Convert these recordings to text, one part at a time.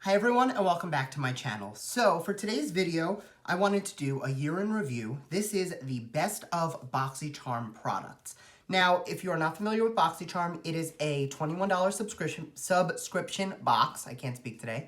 Hi everyone and welcome back to my channel. So for today's video, I wanted to do a year in review. This is the best of BoxyCharm products. Now, if you are not familiar with BoxyCharm, it is a $21 subscription box. I can't speak today.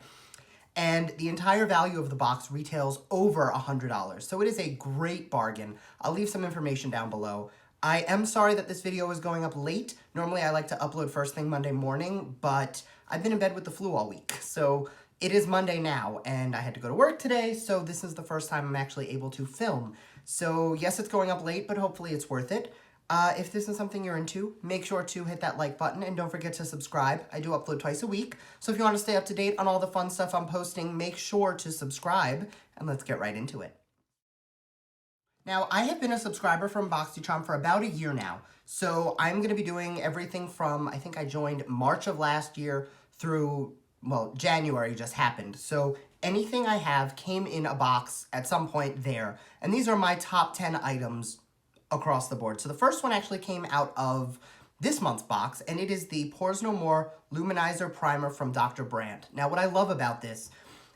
And the entire value of the box retails over $100. So it is a great bargain. I'll leave some information down below. I am sorry that this video is going up late. Normally I like to upload first thing Monday morning, but I've been in bed with the flu all week. So it is Monday now, and I had to go to work today, so this is the first time I'm actually able to film. So yes, it's going up late, but hopefully it's worth it. If this is something you're into, make sure to hit that like button and don't forget to subscribe. I do upload twice a week, so if you want to stay up to date on all the fun stuff I'm posting, make sure to subscribe, and let's get right into it. Now, I have been a subscriber from BoxyCharm for about a year now, so I'm going to be doing everything from, I think I joined March of last year through, well, January just happened. So anything I have came in a box at some point there, and these are my top 10 items across the board. So the first one actually came out of this month's box, and it is the Pores No More Luminizer Primer from Dr. Brandt. Now, what I love about this,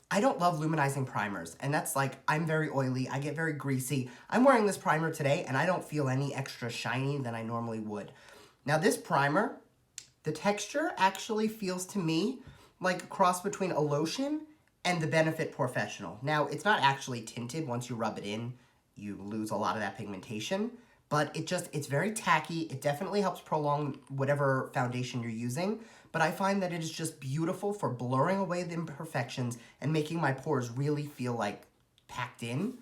I don't love luminizing primers, and that's like, I'm very oily, I get very greasy. I'm wearing this primer today, and I don't feel any extra shiny than I normally would. Now, this primer, the texture actually feels to me like a cross between a lotion and the Benefit Professional. Now, it's not actually tinted. Once you rub it in, you lose a lot of that pigmentation, but it's very tacky. It definitely helps prolong whatever foundation you're using, but I find that it is just beautiful for blurring away the imperfections and making my pores really feel like packed in.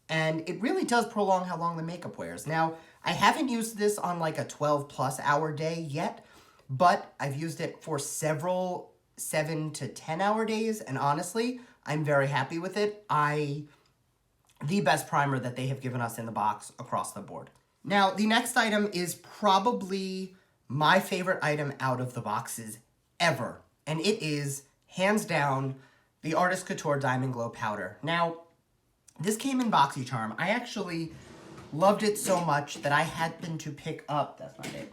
And it really does prolong how long the makeup wears. Now, I haven't used this on like a 12+ hour day yet, but I've used it for several 7 to 10 hour days, and honestly, I'm very happy with it. The best primer that they have given us in the box across the board. Now, the next item is probably my favorite item out of the boxes ever, and it is, hands down, the Artist Couture Diamond Glow Powder. Now, this came in BoxyCharm. I actually loved it so much that I happened to pick up, that's not it,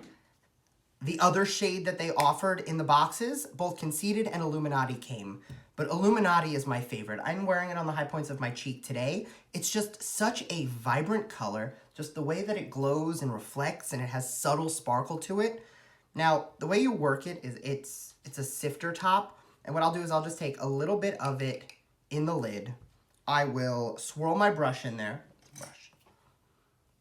the other shade that they offered in the boxes. Both Conceited and Illuminati came, but Illuminati is my favorite. I'm wearing it on the high points of my cheek today. It's just such a vibrant color, just the way that it glows and reflects, and it has subtle sparkle to it. Now, the way you work it is it's a sifter top, and what I'll do is I'll just take a little bit of it in the lid. I will swirl my brush in there,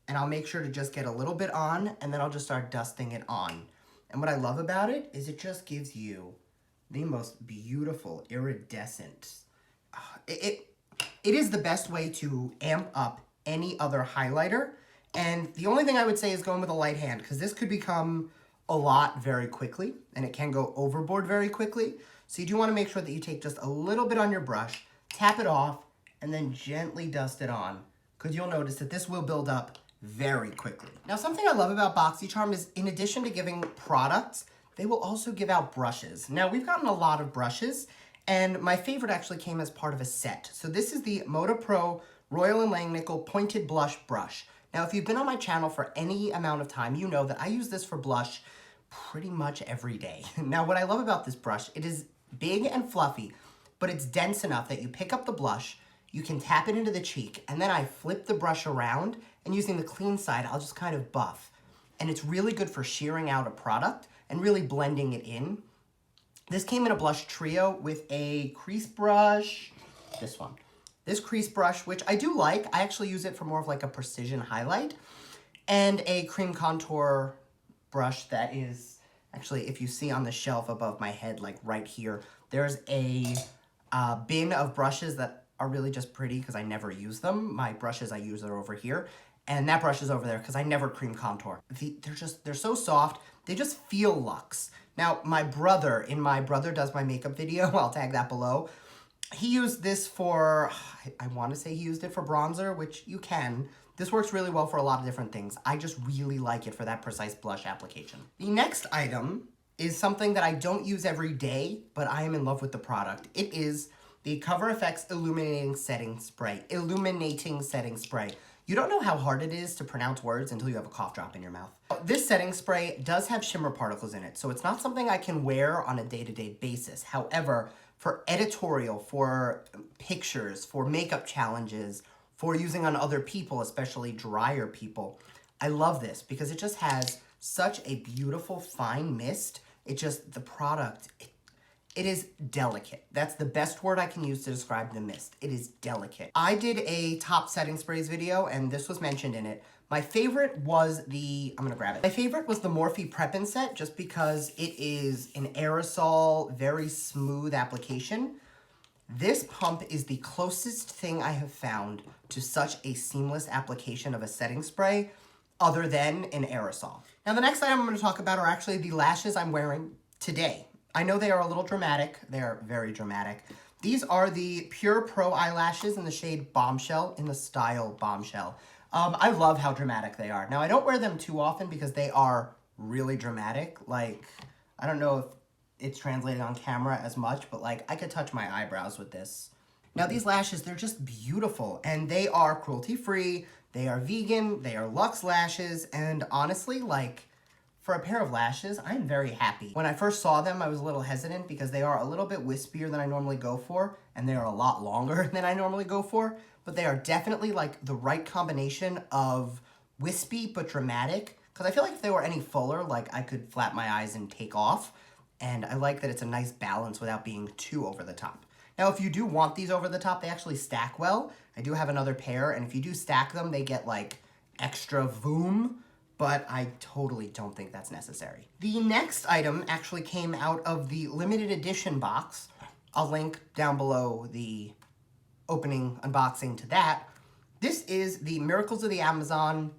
and I'll make sure to just get a little bit on, and then I'll just start dusting it on. And what I love about it is it just gives you the most beautiful iridescent. It is the best way to amp up any other highlighter. And the only thing I would say is going with a light hand, because this could become a lot very quickly, and it can go overboard very quickly. So you do want to make sure that you take just a little bit on your brush, tap it off, and then gently dust it on, because you'll notice that this will build up very quickly. Now, something I love about BoxyCharm is, in addition to giving products, they will also give out brushes. Now, we've gotten a lot of brushes, and my favorite actually came as part of a set. So this is the Moda Pro Royal & Langnickel Pointed Blush Brush. Now, if you've been on my channel for any amount of time, you know that I use this for blush pretty much every day. Now, what I love about this brush, it is big and fluffy, but it's dense enough that you pick up the blush, you can tap it into the cheek, and then I flip the brush around, and using the clean side, I'll just kind of buff. And it's really good for shearing out a product and really blending it in. This came in a blush trio with a crease brush, this one. This crease brush, which I do like. I actually use it for more of like a precision highlight. And a cream contour brush that is, actually, if you see on the shelf above my head, like right here, there's a bin of brushes that are really just pretty because I never use them. My brushes I use are over here. And that brush is over there because I never cream contour. They're so soft. They just feel luxe. Now, my brother, in my Brother Does My Makeup video, I'll tag that below, he used this for, I want to say he used it for bronzer, which you can. This works really well for a lot of different things. I just really like it for that precise blush application. The next item is something that I don't use every day, but I am in love with the product. It is the Cover FX Illuminating Setting Spray. Illuminating Setting Spray. You don't know how hard it is to pronounce words until you have a cough drop in your mouth. This setting spray does have shimmer particles in it, so it's not something I can wear on a day-to-day basis. However, for editorial, for pictures, for makeup challenges, for using on other people, especially drier people. I love this because it just has such a beautiful fine mist. The product, it is delicate. That's the best word I can use to describe the mist. It is delicate. I did a top setting sprays video and this was mentioned in it. My favorite was I'm gonna grab it. My favorite was the Morphe Prep and Set just because it is an aerosol, very smooth application. This pump is the closest thing I have found to such a seamless application of a setting spray other than an aerosol. Now the next item I'm gonna talk about are actually the lashes I'm wearing today. I know they are a little dramatic. They are very dramatic. These are the PUR Pro Eyelashes in the shade Bombshell, in the style Bombshell. I love how dramatic they are. Now, I don't wear them too often because they are really dramatic. Like, I don't know if it's translated on camera as much, but like, I could touch my eyebrows with this. Now, these lashes, they're just beautiful, and they are cruelty-free, they are vegan, they are luxe lashes, and honestly, like, for a pair of lashes, I'm very happy. When I first saw them, I was a little hesitant because they are a little bit wispier than I normally go for, and they are a lot longer than I normally go for, but they are definitely like the right combination of wispy but dramatic, because I feel like if they were any fuller, like I could flap my eyes and take off, and I like that it's a nice balance without being too over the top. Now, if you do want these over the top, they actually stack well. I do have another pair, and if you do stack them, they get like extra voom, but I totally don't think that's necessary. The next item actually came out of the limited edition box. I'll link down below the opening unboxing to that. This is the Miracles of the Amazon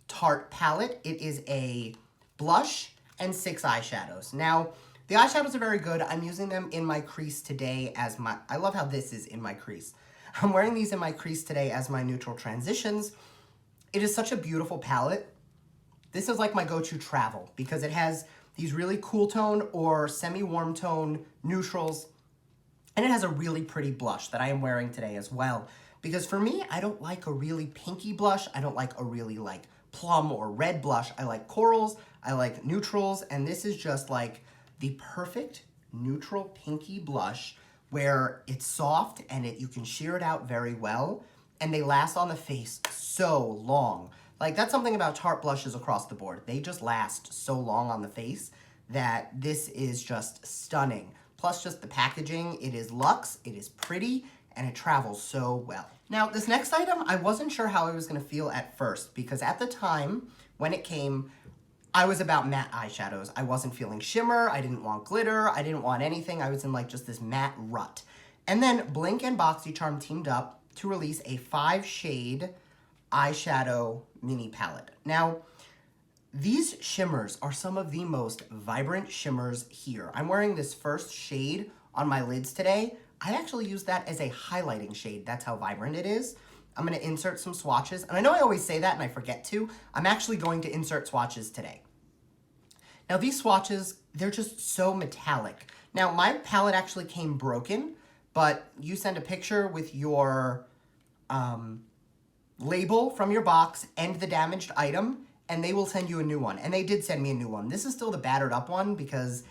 Tarte palette. It is a blush and 6 eyeshadows. Now, the eyeshadows are very good. I'm using them in my crease today as I love how this is in my crease. I'm wearing these in my crease today as my neutral transitions. It is such a beautiful palette. This is like my go-to travel because it has these really cool tone or semi-warm tone neutrals, and it has a really pretty blush that I am wearing today as well. Because for me, I don't like a really pinky blush. I don't like a really like plum or red blush. I like corals, I like neutrals, and this is just like the perfect neutral pinky blush where it's soft and you can sheer it out very well, and they last on the face so long. Like, that's something about Tarte blushes across the board. They just last so long on the face that this is just stunning. Plus, just the packaging, it is luxe, it is pretty, and it travels so well. Now, this next item, I wasn't sure how I was gonna feel at first because at the time, when it came, I was about matte eyeshadows. I wasn't feeling shimmer, I didn't want glitter, I didn't want anything. I was in like just this matte rut. And then Blinc and BoxyCharm teamed up to release a 5-shade eyeshadow mini palette. Now, these shimmers are some of the most vibrant shimmers here. I'm wearing this first shade on my lids today. I actually use that as a highlighting shade. That's how vibrant it is. I'm gonna insert some swatches. And I know I always say that and I forget to. I'm actually going to insert swatches today. Now these swatches, they're just so metallic. Now my palette actually came broken, but you send a picture with your label from your box and the damaged item, and they will send you a new one. And they did send me a new one. This is still the battered up one because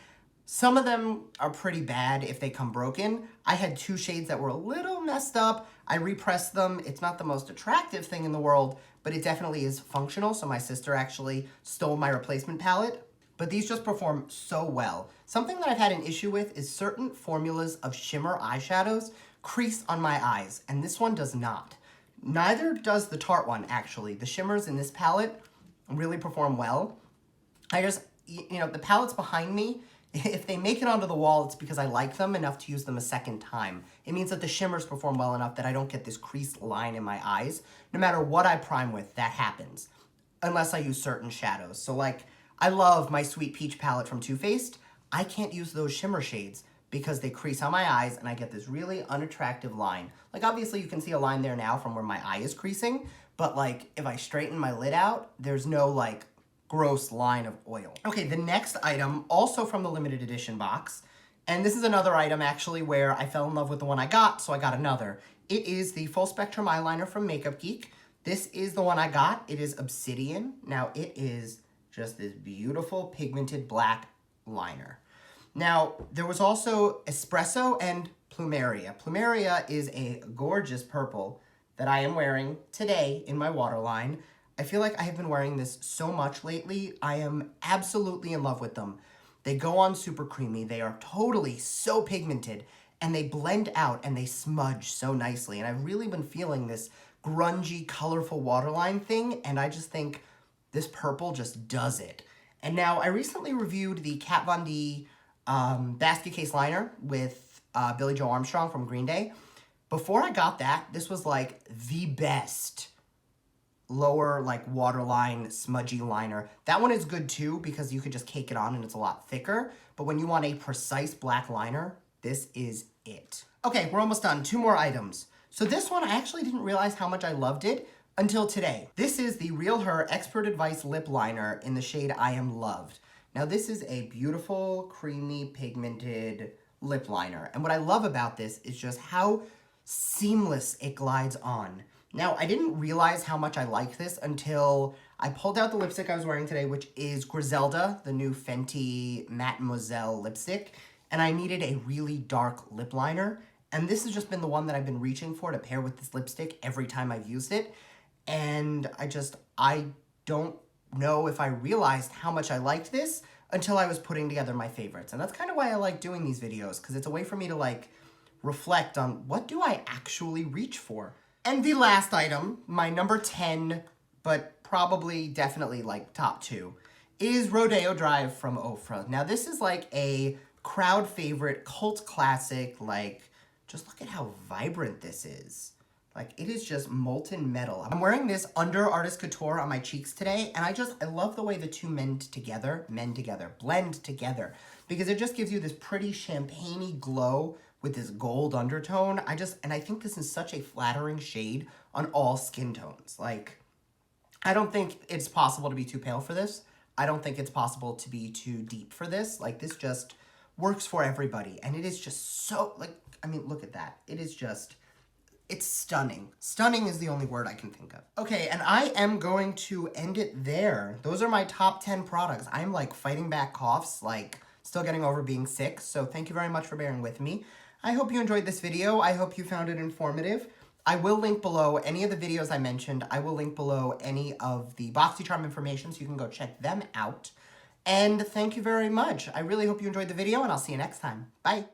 some of them are pretty bad if they come broken. I had 2 shades that were a little messed up. I repressed them. It's not the most attractive thing in the world, but it definitely is functional. So my sister actually stole my replacement palette, but these just perform so well. Something that I've had an issue with is certain formulas of shimmer eyeshadows crease on my eyes, and this one does not. Neither does the Tarte one, actually. The shimmers in this palette really perform well. The palettes behind me, if they make it onto the wall, it's because I like them enough to use them a second time. It means that the shimmers perform well enough that I don't get this creased line in my eyes. No matter what I prime with, that happens. Unless I use certain shadows. So like, I love my Sweet Peach palette from Too Faced. I can't use those shimmer shades because they crease on my eyes and I get this really unattractive line. Like, obviously you can see a line there now from where my eye is creasing, but like, if I straighten my lid out, there's no like gross line of oil. Okay, the next item, also from the limited edition box, and this is another item actually where I fell in love with the one I got, so I got another. It is the Full Spectrum Eyeliner from Makeup Geek. This is the one I got. It is Obsidian. Now, it is just this beautiful pigmented black liner. Now, there was also Espresso and Plumeria. Plumeria is a gorgeous purple that I am wearing today in my waterline. I feel like I have been wearing this so much lately. I am absolutely in love with them. They go on super creamy. They are totally so pigmented, and they blend out and they smudge so nicely. And I've really been feeling this grungy, colorful waterline thing, and I just think this purple just does it. And now I recently reviewed the Kat Von D basket case liner with Billie Joe Armstrong from Green Day. Before I got that, this was like the best lower like waterline smudgy liner. That one is good too because you could just cake it on and it's a lot thicker. But when you want a precise black liner, this is it. Okay, we're almost done. 2 more items. So this one, I actually didn't realize how much I loved it until today. This is the RealHer Expert Advice Lip Liner in the shade I Am Loved. Now this is a beautiful, creamy, pigmented lip liner. And what I love about this is just how seamless it glides on. Now, I didn't realize how much I liked this until I pulled out the lipstick I was wearing today, which is Griselda, the new Fenty Mademoiselle lipstick. And I needed a really dark lip liner. And this has just been the one that I've been reaching for to pair with this lipstick every time I've used it. And I don't know if I realized how much I liked this until I was putting together my favorites. And that's kind of why I like doing these videos, because it's a way for me to like reflect on what do I actually reach for. And the last item, my number 10, but probably definitely like top 2, is Rodeo Drive from OFRA. Now this is like a crowd favorite, cult classic, like just look at how vibrant this is. Like it is just molten metal. I'm wearing this under Artist Couture on my cheeks today, and I love the way the two blend together, because it just gives you this pretty champagne-y glow with this gold undertone. And I think this is such a flattering shade on all skin tones. Like, I don't think it's possible to be too pale for this. I don't think it's possible to be too deep for this. Like, this just works for everybody. And it is just so, like, I mean, look at that. It is just, it's stunning. Stunning is the only word I can think of. Okay, and I am going to end it there. Those are my top 10 products. I'm, like, fighting back coughs, like, still getting over being sick. So thank you very much for bearing with me. I hope you enjoyed this video. I hope you found it informative. I will link below any of the videos I mentioned. I will link below any of the BoxyCharm information so you can go check them out. And thank you very much. I really hope you enjoyed the video, and I'll see you next time. Bye.